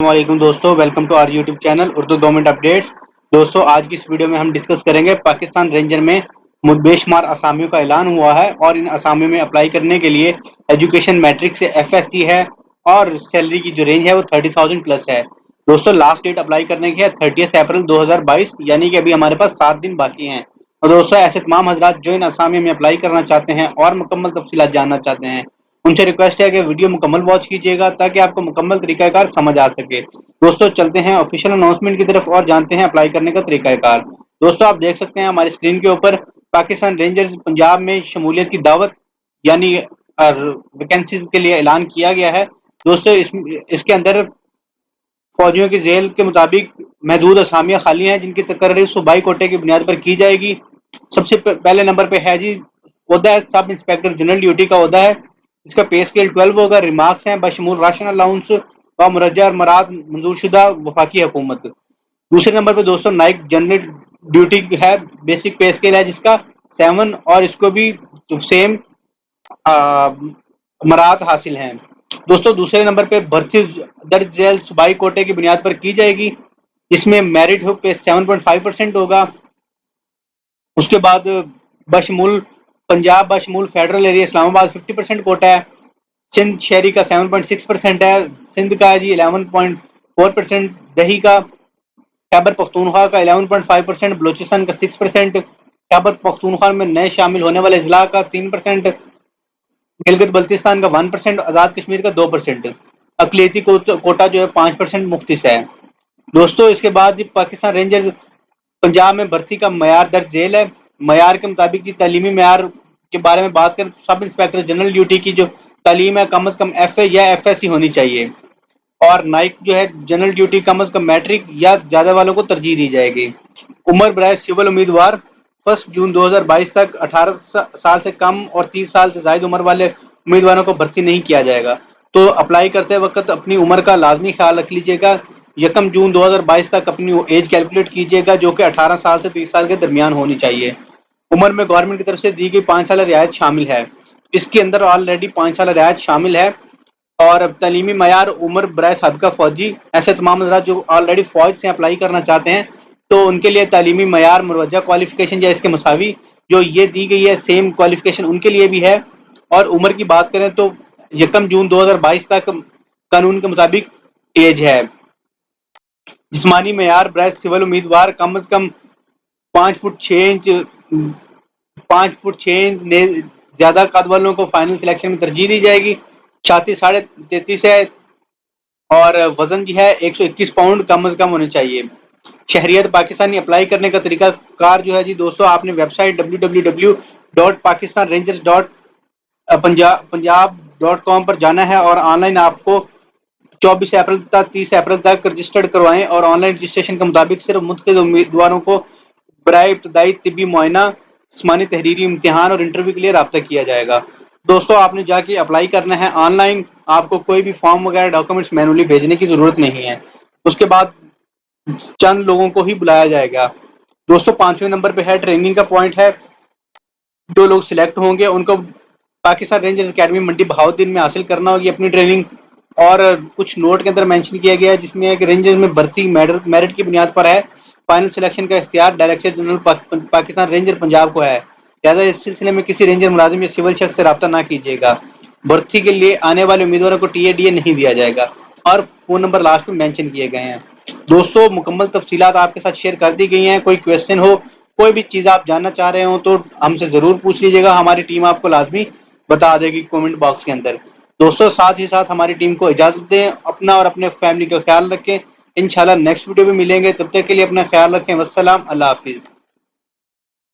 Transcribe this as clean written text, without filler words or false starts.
السلام علیکم دوستوں، welcome to our YouTube channel Urdu government updates. دوستوں آج کی اس ویڈیو میں ہم ڈسکس کریں گے پاکستان رینجر میں بے شمار اسامیوں کا اعلان ہوا ہے اور ان اسامیوں میں اپلائی کرنے کے لیے ایجوکیشن میٹرک سے ایف ایس سی ہے اور سیلری کی جو رینج ہے وہ 30,000 پلس ہے۔ دوستوں لاسٹ ڈیٹ اپلائی کرنے کی ہے 30 اپریل 2022، یعنی کہ ابھی ہمارے پاس 7 دن باقی ہیں۔ اور دوستوں ایسے تمام حضرات جو ان اسامیوں میں اپلائی کرنا چاہتے ہیں اور مکمل تفصیلات جاننا چاہتے ہیں، ان سے ریکویسٹ ہے کہ ویڈیو مکمل واچ کیجیے گا تاکہ آپ کو مکمل طریقہ کار سمجھ آ سکے۔ دوستوں چلتے ہیں آفیشیل اناؤنسمنٹ کی طرف اور جانتے ہیں اپلائی کرنے کا طریقہ کار۔ دوستوں آپ دیکھ سکتے ہیں ہماری اسکرین کے اوپر پاکستان رینجرز پنجاب میں شمولیت کی دعوت یعنی ویکینسیز کے لیے اعلان کیا گیا ہے۔ دوستوں اس کے اندر فوجیوں کی ذیل کے مطابق محدود اسامیاں خالی ہیں جن کی تقرری صوبائی کوٹے کی بنیاد پر کی جائے گی۔ سب سے پہلے نمبر پہ ہے جی عہدہ ہے سب انسپیکٹر جنرل ڈیوٹی کا عہدہ ہے، اس کا پے اسکیل 12 ہوگا۔ ریمارکس ہیں بشمول راشن الاؤنس و مرجع اور مراد منظور شدہ وفاقی حکومت۔ دوسرے نمبر پہ دوستوں نائک جنرل ڈیوٹی ہے، بیسک پے اسکیل ہے جس کا 7 اور اس کو بھی سیم مراد حاصل ہیں۔ دوستوں دوسرے نمبر پہ بھرتی درج ذیل صوبائی کوٹے کی بنیاد پر کی جائے گی، جس میں میرٹ ہو پہ 7.5% ہوگا۔ اس کے بعد بشمول پنجاب بشمول فیڈرل ایریا اسلام آباد 50% کوٹا ہے، سندھ شہری کا 7.6% ہے، سندھ کا جی 11.4%، دہی کا، خیبر پختونخوا کا 11.5%، بلوچستان کا 6%، خیبر پختونخوا میں نئے شامل ہونے والے اضلاع کا 3%، گلگت بلتستان کا 1%، آزاد کشمیر کا 2%، اقلیتی کوٹا جو ہے 5% مختص ہے۔ دوستوں اس کے بعد پاکستان رینجرز پنجاب میں بھرتی کا معیار درج ذیل ہے۔ معیار کے مطابق کی تعلیمی معیار کے بارے میں بات کریں، سب انسپیکٹر جنرل ڈیوٹی کی جو تعلیم ہے کم از کم ایف اے یا ایف ایس سی ہونی چاہیے، اور نائک جو ہے جنرل ڈیوٹی کم از کم میٹرک یا زیادہ والوں کو ترجیح دی جائے گی۔ عمر برائے سول امیدوار 1 جون 2022 تک 18 سال سے کم اور 30 سال سے زائد عمر والے امیدواروں کو بھرتی نہیں کیا جائے گا، تو اپلائی کرتے وقت اپنی عمر کا لازمی خیال رکھ لیجیے گا۔ 1 جون 2022 تک اپنی ایج کیلکولیٹ کیجیے گا جو کہ 18 سال سے 30 سال کے درمیان ہونی چاہیے۔ عمر میں گورنمنٹ کی طرف سے دی گئی 5 سال رعایت شامل ہے، اس کے اندر آلریڈی 5 سال رعایت شامل ہے۔ اور تعلیمی معیار عمر برائے سابقہ فوجی، ایسے تمام حضرات جو آلریڈی فوج سے اپلائی کرنا چاہتے ہیں تو ان کے لیے تعلیمی معیار مروجہ کوالیفیکیشن یا اس کے مساوی جو یہ دی گئی ہے سیم کوالیفیکیشن ان کے لیے بھی ہے۔ اور عمر کی بات کریں تو 1 جون 2022 تک قانون کے مطابق ایج ہے۔ جسمانی معیار برائے سول امیدوار کم از کم 5 فٹ 6 انچ 5 فٹ 6 انچ زیادہ قد والوں کو فائنل سلیکشن میں ترجیح دی جائے گی۔ چھاتی 33.5 ہے اور وزن جو ہے 121 پاؤنڈ کم از کم ہونے چاہیے۔ شہریت پاکستانی اپلائی کرنے کا طریقہ کار جو ہے جی دوستوں آپ نے ویب سائٹ www.pakistanrangers.punjab.com پر جانا ہے اور آن لائن آپ کو 24 اپریل تک 30 اپریل تک رجسٹرڈ کروائیں، اور آن لائن رجسٹریشن کے مطابق صرف منتخب امیدواروں کو برائے ابتدائی طبی معائنہ، جسمانی تحریری امتحان اور انٹرویو کے لیے رابطہ کیا جائے گا۔ دوستوں آپ نے جا کے اپلائی کرنا ہے آن لائن، آپ کو کوئی بھی فارم وغیرہ ڈاکومنٹس مینولی بھیجنے کی ضرورت نہیں ہے۔ اس کے بعد چند لوگوں کو ہی بلایا جائے گا۔ دوستوں 5ویں نمبر پہ ہے ٹریننگ کا پوائنٹ ہے، جو لوگ سلیکٹ ہوں گے ان کو پاکستان رینجرز اکیڈمی منڈی بہاؤالدین میں حاصل کرنا ہوگی اپنی ٹریننگ۔ اور کچھ نوٹ کے اندر مینشن کیا گیا ہے جس میں کہ رینجرز میں بھرتی میرٹ کی بنیاد پر ہے، فائنل سلیکشن کا اختیار director general Pakistan ranger Punjab کو ہے، لہٰذا اس سلسلے میں کسی رینجر ملازم یا سول شخص سے رابطہ نہ کیجیے گا۔ بھرتی کے لیے آنے والے امیدواروں کو ٹی اے ڈی اے نہیں دیا جائے گا، اور فون نمبر لاسٹ میں مینشن کیے گئے ہیں۔ دوستوں مکمل تفصیلات آپ کے ساتھ شیئر کر دی گئی ہیں، کوئی کویشچن ہو، کوئی بھی چیز آپ جاننا چاہ رہے ہوں تو ہم سے ضرور پوچھ لیجیے گا، ہماری ٹیم آپ کو لازمی بتا دے گی کومنٹ باکس کے اندر۔ دوستوں ساتھ ہی ساتھ ہماری ٹیم کو اجازت دیں، اپنا اور اپنے فیملی کا خیال رکھیں، انشاءاللہ نیکسٹ ویڈیو میں ملیں گے، تب تک کے لیے اپنا خیال رکھیں، والسلام، اللہ حافظ۔